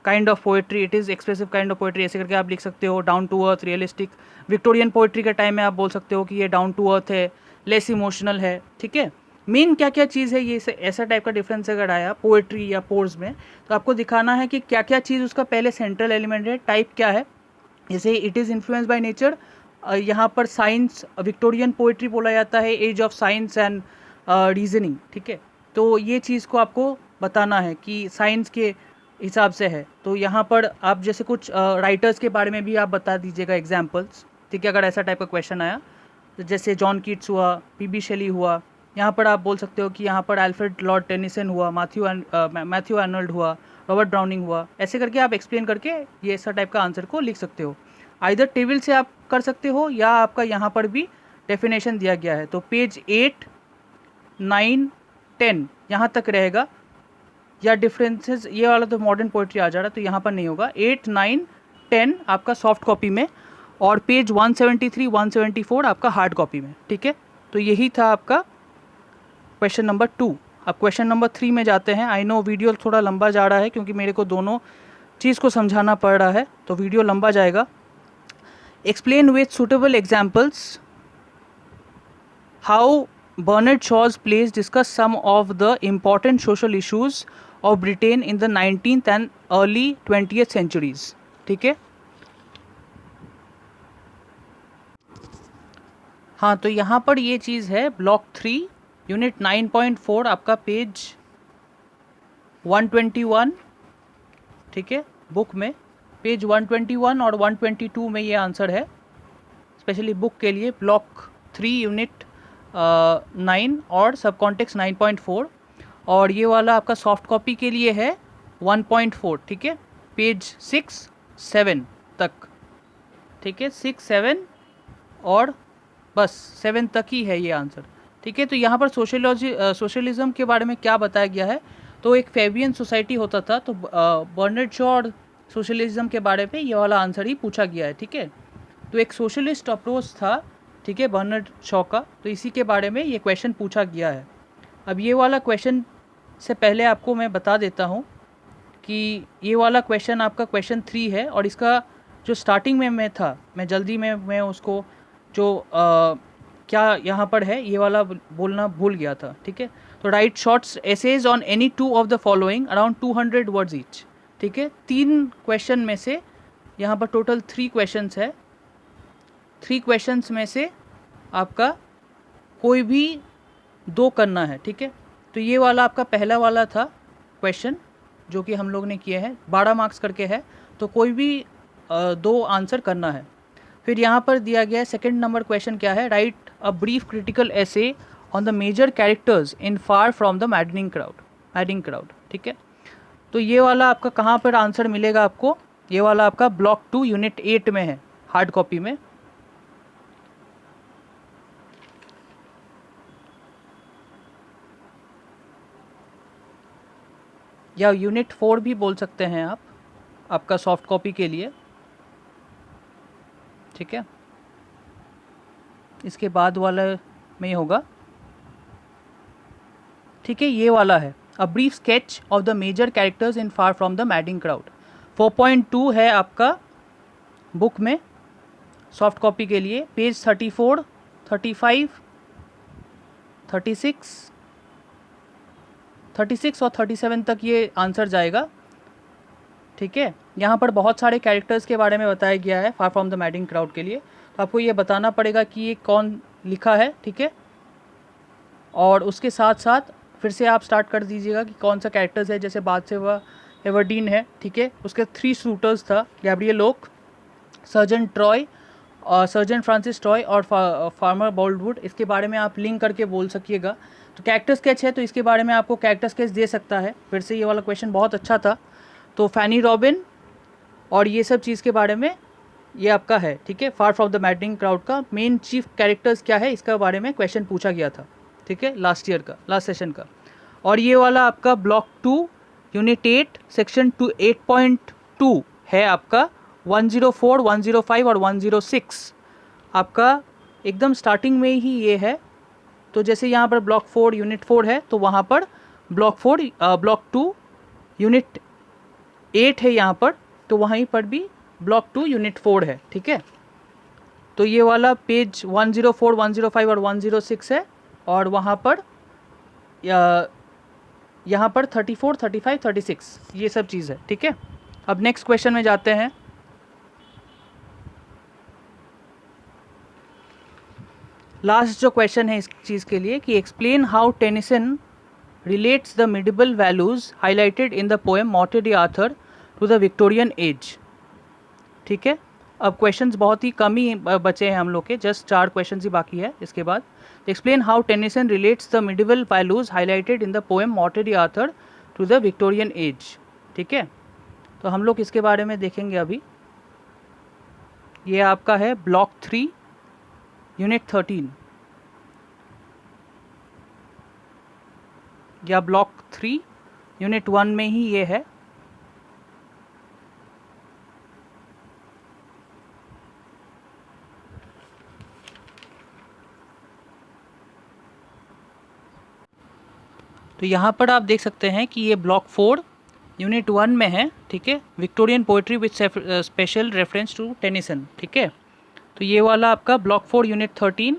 kind of poetry, it is expressive kind of poetry, ऐसे करके आप लिख सकते हो। Down to earth, realistic. Victorian poetry के time में आप बोल सकते हो कि ये डाउन टू अर्थ है, लेस इमोशनल है, ठीक है। मेन क्या क्या चीज़ है, ये ऐसा टाइप का डिफरेंस अगर आया पोइट्री या पोर्स में, तो आपको दिखाना है कि क्या क्या चीज़ उसका पहले सेंट्रल एलिमेंट है, टाइप क्या है। जैसे it is influence by nature, यहाँ पर साइंस, विक्टोरियन पोइट्री बोला जाता है, age of science and reasoning, ठीक है। तो ये चीज़ को आपको बताना है कि साइंस के हिसाब से है। तो यहाँ पर आप जैसे कुछ राइटर्स के बारे में भी आप बता दीजिएगा एग्जाम्पल्स, ठीक है, अगर ऐसा टाइप का क्वेश्चन आया तो जैसे जॉन कीट्स हुआ, पीबी शेली हुआ। यहाँ पर आप बोल सकते हो कि यहाँ पर अल्फ्रेड लॉर्ड टेनिसन हुआ, मैथ्यू आर्नल्ड हुआ, रॉबर्ट ब्राउनिंग हुआ। ऐसे करके आप एक्सप्लेन करके ये ऐसा टाइप का आंसर को लिख सकते हो। आइदर टेबल से आप कर सकते हो या आपका यहाँ पर भी डेफिनेशन दिया गया है। तो पेज 8, 9, 10 यहाँ तक रहेगा, या डिफरेंसेस ये वाला तो मॉडर्न पोइट्री आ जा रहा है तो यहाँ पर नहीं होगा। 8, 9, 10 आपका सॉफ्ट कॉपी में, और पेज 173, 174 आपका हार्ड कॉपी में। ठीक है, तो यही था आपका क्वेश्चन नंबर 2। अब क्वेश्चन नंबर 3 में जाते हैं। आई नो वीडियो थोड़ा लंबा जा रहा है क्योंकि मेरे को दोनों चीज़ को समझाना पड़ रहा है, तो वीडियो लंबा जाएगा। Explain with suitable examples how Bernard Shaw's plays discuss some of the important social issues of Britain in the 19th and early 20th centuries। ठीक है, हाँ, तो यहाँ पर ये चीज़ है ब्लॉक 3 यूनिट 9.4 आपका पेज 121। ठीक है, बुक में पेज 121 और 122 में ये आंसर है, स्पेशली बुक के लिए ब्लॉक 3 यूनिट 9 और सब कॉन्टेक्स्ट 9.4। और ये वाला आपका सॉफ्ट कॉपी के लिए है 1.4। ठीक है, पेज 6, 7 तक। ठीक है, 6, 7 और बस 7 तक ही है ये आंसर। ठीक है, तो यहाँ पर सोशलिज्म के बारे में क्या बताया गया है, तो एक फेबियन सोसाइटी होता था, तो बर्नार्ड शॉ और सोशलिज्म के बारे में ये वाला आंसर ही पूछा गया है। ठीक है, तो एक सोशलिस्ट अप्रोच था, ठीक है, बर्नार्ड शॉ का, तो इसी के बारे में ये क्वेश्चन पूछा गया है। अब ये वाला क्वेश्चन से पहले आपको मैं बता देता हूँ कि ये वाला क्वेश्चन आपका क्वेश्चन 3 है, और इसका जो स्टार्टिंग में मैं था, मैं जल्दी में मैं उसको जो क्या यहाँ पर है ये वाला बोलना भूल गया था। ठीक है, तो write shorts essays on any 2 of the following around 200 words each. ठीक है, 3 क्वेश्चन में से यहाँ पर टोटल 3 क्वेश्चंस है। 3 क्वेश्चंस में से आपका कोई भी 2 करना है। ठीक है, तो ये वाला आपका पहला वाला था क्वेश्चन जो कि हम लोग ने किए हैं, 12 मार्क्स करके है, तो कोई भी 2 आंसर करना है। फिर यहाँ पर दिया गया है सेकंड नंबर क्वेश्चन क्या है, write a brief critical essay on the major characters in far from the madding crowd. ठीक है, तो ये वाला आपका कहाँ पर आंसर मिलेगा आपको, ये वाला आपका ब्लॉक 2 यूनिट 8 में है, हार्ड कॉपी में। या यूनिट 4 भी बोल सकते हैं आप, आपका सॉफ्ट कॉपी के लिए। ठीक है, इसके बाद वाला में होगा। ठीक है, ये वाला है a brief sketch of the major characters in far from the madding crowd. 4.2 है आपका बुक में सॉफ्ट कॉपी के लिए, पेज 34, 35, 36 और 37 तक ये आंसर जाएगा। ठीक है, यहाँ पर बहुत सारे कैरेक्टर्स के बारे में बताया गया है फार फ्रॉम द मैडिंग क्राउड के लिए, तो आपको ये बताना पड़ेगा कि ये कौन लिखा है। ठीक है, और उसके साथ साथ फिर से आप स्टार्ट कर दीजिएगा कि कौन सा कैरेक्टर्स है, जैसे बाद से वह एवर्डीन है। ठीक है, उसके 3 शूटर्स था, Gabriel Oak, sergeant Francis Troy और फार्मर बोल्डवुड। इसके बारे में आप लिंक करके बोल सकिएगा। तो कैरेक्टर स्केच है, तो इसके बारे में आपको कैरेक्टर स्केच दे सकता है। फिर से ये वाला क्वेश्चन बहुत अच्छा था, तो फैनी रॉबिन और ये सब चीज़ के बारे में ये आपका है। ठीक है, फार फ्रॉम द मैडनिंग क्राउड का मेन चीफ कैरेक्टर्स क्या है, इसका बारे में क्वेश्चन पूछा गया था। ठीक है, लास्ट सेशन का। और ये वाला आपका ब्लॉक 2 यूनिट 8 सेक्शन 8.2 है आपका 104, 105 और 106 आपका एकदम स्टार्टिंग में ही ये है। तो जैसे यहाँ पर ब्लॉक 4 यूनिट 4 है, तो वहाँ पर ब्लॉक 2 यूनिट 8 है यहाँ पर, तो वहीं पर भी ब्लॉक 2 यूनिट 4 है। ठीक है, तो ये वाला पेज 104, 105 और 106 है, और वहाँ पर यहाँ पर 34, 35, 36 ये सब चीज़ है। ठीक है, अब नेक्स्ट क्वेश्चन में जाते हैं। लास्ट जो क्वेश्चन है इस चीज़ के लिए कि explain how Tennyson relates the medieval values highlighted in the poem Morte d'Arthur to the Victorian age. ठीक है, अब क्वेश्चंस बहुत ही कम ही बचे हैं हम लोग के, जस्ट 4 क्वेश्चंस ही बाकी है इसके बाद। Explain how Tennyson relates the medieval values highlighted in the poem Morte d'Arthur to the Victorian age. ठीक है, तो हम लोग इसके बारे में देखेंगे अभी। ये आपका है ब्लॉक 3 यूनिट 13 या ब्लॉक 3 यूनिट 1 में ही ये है। तो यहाँ पर आप देख सकते हैं कि ये ब्लॉक 4 यूनिट 1 में है। ठीक है, Victorian poetry with special reference to Tennyson. ठीक है, तो ये वाला आपका ब्लॉक 4 यूनिट 13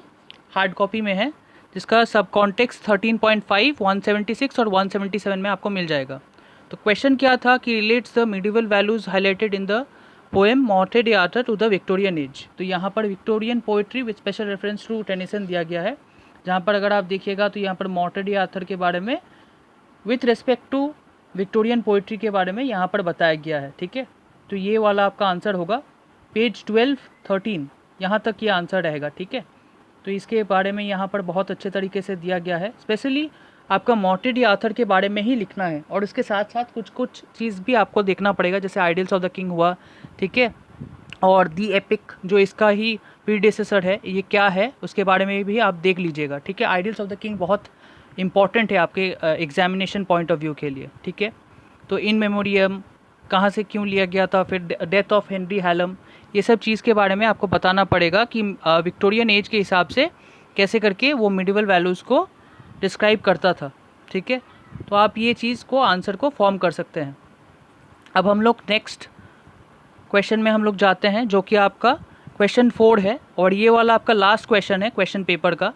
हार्ड कॉपी में है, जिसका सब कॉन्टेक्स्ट 13.5, 176 और 177 में आपको मिल जाएगा। तो क्वेश्चन क्या था कि relates the medieval values highlighted in the poem Morte d'Arthur to the Victorian age. तो यहाँ पर Victorian poetry with special reference to Tennyson दिया गया है, जहाँ पर अगर आप देखिएगा तो यहाँ पर मॉर्टेरी आर्थर के बारे में with respect to Victorian poetry के बारे में यहाँ पर बताया गया है। ठीक है, तो ये वाला आपका आंसर होगा पेज 12, 13 यहाँ तक ये आंसर रहेगा। ठीक है, तो इसके बारे में यहाँ पर बहुत अच्छे तरीके से दिया गया है। स्पेशली आपका मॉर्टेरी आर्थर के बारे में ही लिखना है, और इसके साथ साथ कुछ कुछ चीज़ भी आपको देखना पड़ेगा, जैसे आइडल्स ऑफ द किंग हुआ। ठीक है, और दी एपिक जो इसका ही प्रीडेसेसर है, ये क्या है उसके बारे में भी आप देख लीजिएगा। ठीक है, आइडल्स ऑफ द किंग बहुत इंपॉर्टेंट है आपके एग्जामिनेशन पॉइंट ऑफ व्यू के लिए। ठीक है, तो इन मेमोरियम कहाँ से क्यों लिया गया था, फिर डेथ ऑफ हेनरी हैलम, ये सब चीज़ के बारे में आपको बताना पड़ेगा कि विक्टोरियन एज के हिसाब से कैसे करके वो मिडिवल वैल्यूज़ को डिस्क्राइब करता था। ठीक है, तो आप ये चीज़ को आंसर को फॉर्म कर सकते हैं। अब हम लोग नेक्स्ट क्वेश्चन में हम लोग जाते हैं, जो कि आपका क्वेश्चन 4 है, और ये वाला आपका लास्ट क्वेश्चन है क्वेश्चन पेपर का।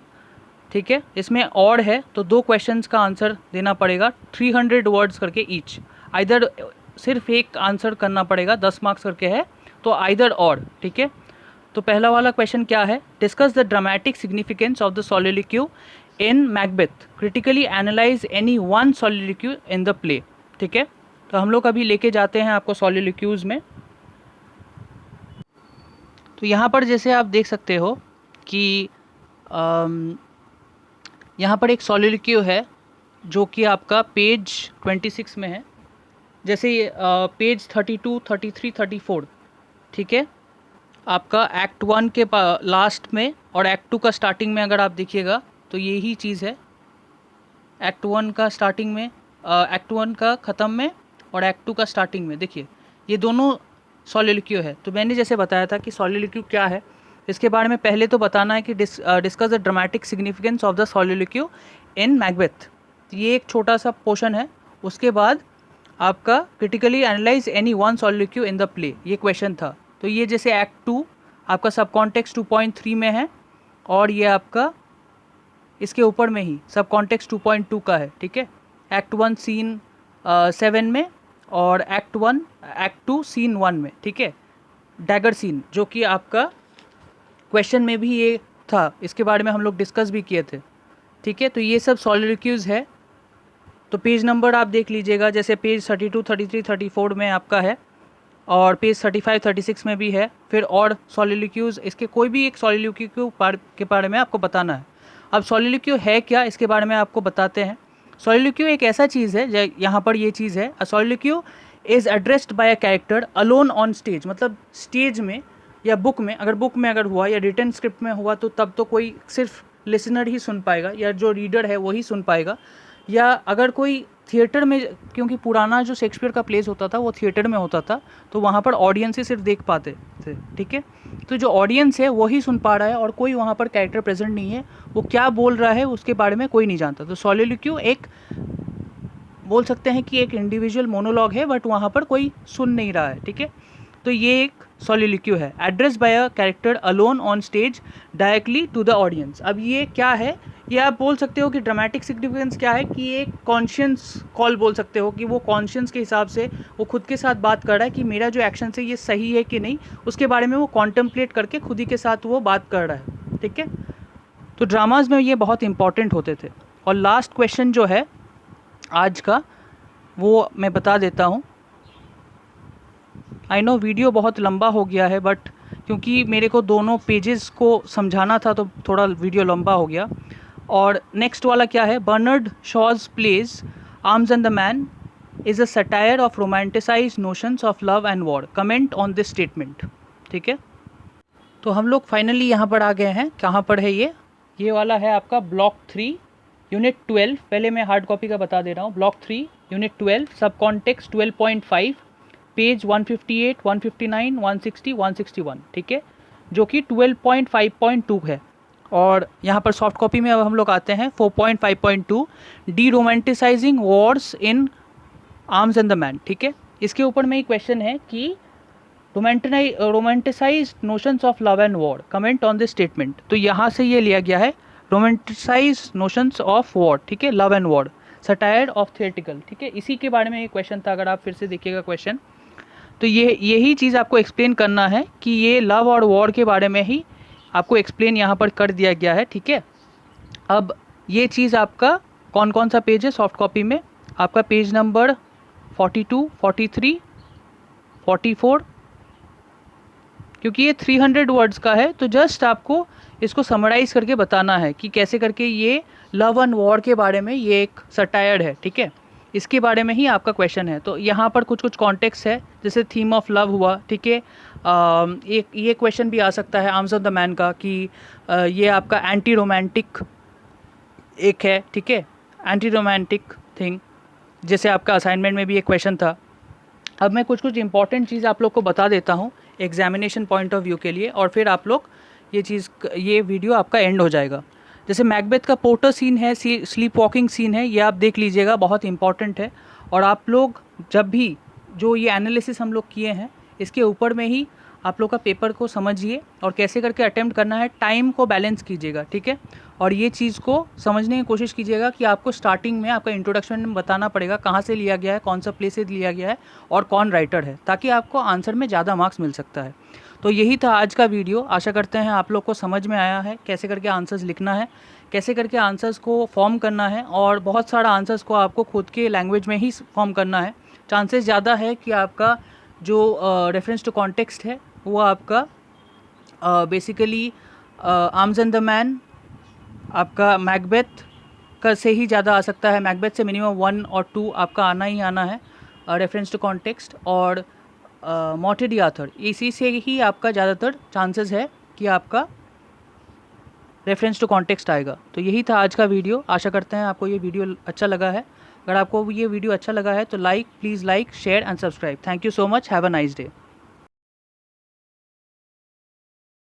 ठीक है, इसमें ऑड है तो 2 क्वेश्चंस का आंसर देना पड़ेगा 300 वर्ड्स करके ईच। आइदर सिर्फ एक आंसर करना पड़ेगा, 10 मार्क्स करके है, तो आइदर ऑड। ठीक है, तो पहला वाला क्वेश्चन क्या है, discuss the dramatic significance of the soliloquy in Macbeth, critically analyse any one soliloquy in the play. ठीक है, तो हम लोग अभी लेके जाते हैं आपको सोलिलोक्यूज में। तो यहाँ पर जैसे आप देख सकते हो कि यहाँ पर एक सोलिलोक्यू है जो कि आपका पेज 26 में है, जैसे पेज 32, 33, 34। ठीक है, आपका एक्ट 1 के लास्ट में और एक्ट 2 का स्टार्टिंग में अगर आप देखिएगा तो यही चीज़ है। एक्ट 1 का स्टार्टिंग में, एक्ट 1 का ख़त्म में और एक्ट 2 का स्टार्टिंग में, देखिए ये दोनों सोलिलोक्यू है। तो मैंने जैसे बताया था कि सोलिलोक्यू क्या है, इसके बारे में पहले तो बताना है कि discuss the dramatic significance of the soliloquy in Macbeth, ये एक छोटा सा पोर्शन है। उसके बाद आपका critically analyse any one soliloquy in the play, ये क्वेश्चन था। तो ये जैसे एक्ट 2 आपका सब कॉन्टेक्स्ट 2.3 में है, और ये आपका इसके ऊपर में ही सब कॉन्टेक्स्ट 2.2 का है। ठीक है, एक्ट 1 सीन 7 में और एक्ट 2 सीन 1 में। ठीक है, डैगर सीन जो कि आपका क्वेश्चन में भी ये था, इसके बारे में हम लोग डिस्कस भी किए थे। ठीक है, तो ये सब सोलिलोक्यूज़ है। तो पेज नंबर आप देख लीजिएगा, जैसे पेज 32, 33, 34 में आपका है, और पेज 35, 36 में भी है। फिर और सोलिलोक्यूज़, इसके कोई भी एक सोलिलोक्यू के बारे में आपको बताना है। अब सोलिलोक्यू है क्या, इसके बारे में आपको बताते हैं। सोलिलोक्यू एक ऐसा चीज़ है, यहाँ पर ये चीज़ है, a soliloquy is addressed by a character alone on stage, मतलब स्टेज में या बुक में, अगर बुक में अगर हुआ या रिटन स्क्रिप्ट में हुआ तो तब तो कोई सिर्फ लिसनर ही सुन पाएगा, या जो रीडर है वही सुन पाएगा। या अगर कोई थिएटर में, क्योंकि पुराना जो शेक्सपियर का प्लेस होता था वो थिएटर में होता था, तो वहाँ पर ऑडियंस ही सिर्फ देख पाते थे। ठीक है, तो जो ऑडियंस है वही सुन पा रहा है, और कोई वहाँ पर कैरेक्टर प्रेजेंट नहीं है, वो क्या बोल रहा है उसके बारे में कोई नहीं जानता। तो सोलिलोक्यू एक बोल सकते हैं कि एक इंडिविजुअल मोनोलॉग है, बट वहाँ पर कोई सुन नहीं रहा है। ठीक है, तो ये एक सोलिलोक्यू है, address by a character alone on stage directly to the audience. अब ये क्या है, ये आप बोल सकते हो कि ड्रामेटिक सिग्निफिकेंस क्या है, कि एक कॉन्शियंस कॉल बोल सकते हो, कि वो कॉन्शियंस के हिसाब से वो खुद के साथ बात कर रहा है कि मेरा जो एक्शन है ये सही है कि नहीं, उसके बारे में वो कॉन्टेम्पलेट करके खुद ही के साथ वो बात कर रहा है। ठीक है, तो ड्रामाज में ये बहुत इंपॉर्टेंट होते थे। और लास्ट क्वेश्चन जो है आज का, वो मैं बता देता हूँ। आई नो वीडियो बहुत लंबा हो गया है, बट क्योंकि मेरे को दोनों पेजेस को समझाना था तो थोड़ा वीडियो लंबा हो गया। और नेक्स्ट वाला क्या है, Bernard Shaw's plays Arms and the Man is a satire of romanticise notions of love and war, comment on this statement. ठीक है, तो हम लोग फाइनली यहाँ पर आ गए हैं। कहाँ पर है ये वाला है आपका ब्लॉक 3 यूनिट 12। पहले मैं हार्ड कॉपी का बता दे रहा हूँ। ब्लॉक 3 यूनिट 12 सब कॉन्टेक्स्ट 12.5 पेज 158, 159, 160, 161। ठीक है, जो कि 12.5.2 है। और यहाँ पर सॉफ्ट कॉपी में अब हम लोग आते हैं 4.5.2 D romanticising Wars in arms and the man. ठीक है, इसके ऊपर में एक क्वेश्चन है कि romanticise notions of love and war, comment on this statement. तो यहाँ से ये लिया गया है रोमांटिसाइज नोशंस ऑफ वॉर। ठीक है, love and war, satire of theatrical. ठीक है, इसी के बारे में ये क्वेश्चन था। अगर आप फिर से देखिएगा क्वेश्चन, तो यही चीज़ आपको एक्सप्लेन करना है कि ये लव और वॉर के बारे में ही आपको एक्सप्लेन यहाँ पर कर दिया गया है। ठीक है, अब ये चीज़ आपका कौन कौन सा पेज है सॉफ्ट कॉपी में, आपका पेज नंबर 42, 43, 44, क्योंकि ये 300 वर्ड्स का है। तो जस्ट आपको इसको समराइज़ करके बताना है कि कैसे करके ये लव एंड वॉर के बारे में ये एक सटायर है। ठीक है, इसके बारे में ही आपका क्वेश्चन है। तो यहाँ पर कुछ कॉन्टेक्स्ट है, जैसे थीम ऑफ लव हुआ। ठीक है, एक ये क्वेश्चन भी आ सकता है आर्म्स ऑफ द मैन का कि ये आपका एंटी रोमांटिक एक है। ठीक है, एंटी रोमांटिक थिंग, जैसे आपका असाइनमेंट में भी एक क्वेश्चन था। अब मैं कुछ इंपॉर्टेंट चीज़ आप लोग को बता देता हूँ एग्जामिनेशन पॉइंट ऑफ व्यू के लिए, और फिर आप लोग ये वीडियो आपका एंड हो जाएगा। जैसे मैकबेथ का पोर्टर सीन है, स्लीप वॉकिंग सीन है, ये आप देख लीजिएगा, बहुत इंपॉर्टेंट है। और आप लोग जब भी जो ये एनालिसिस हम लोग किए हैं, इसके ऊपर में ही आप लोग का पेपर को समझिए और कैसे करके अटेम्प्ट करना है, टाइम को बैलेंस कीजिएगा। ठीक है, और ये चीज़ को समझने की कोशिश कीजिएगा कि आपको स्टार्टिंग में आपका इंट्रोडक्शन में बताना पड़ेगा कहाँ से लिया गया है, कौन सा प्लेस से लिया गया है और कौन राइटर है, ताकि आपको आंसर में ज़्यादा मार्क्स मिल सकता है। तो यही था आज का वीडियो। आशा करते हैं आप लोग को समझ में आया है कैसे करके आंसर्स लिखना है, कैसे करके आंसर्स को फॉर्म करना है, और बहुत सारा आंसर्स को आपको खुद के लैंग्वेज में ही फॉर्म करना है। चांसेस ज़्यादा है कि आपका जो रेफरेंस टू कॉन्टेक्स्ट है वो आपका basically arms and the man, आपका मैकबेथ का से ही ज़्यादा आ सकता है। मैकबेथ से मिनिमम 1 और 2 आपका आना ही आना है रेफरेंस टू कॉन्टेक्स्ट, और मॉर्टे डी आर्थर, इसी से ही आपका ज़्यादातर चांसेस है कि आपका रेफरेंस टू कॉन्टेक्स्ट आएगा। तो यही था आज का वीडियो। आशा करते हैं आपको ये वीडियो अच्छा लगा है। अगर आपको ये वीडियो अच्छा लगा है तो please like, share and subscribe. Thank you so much. Have a nice day.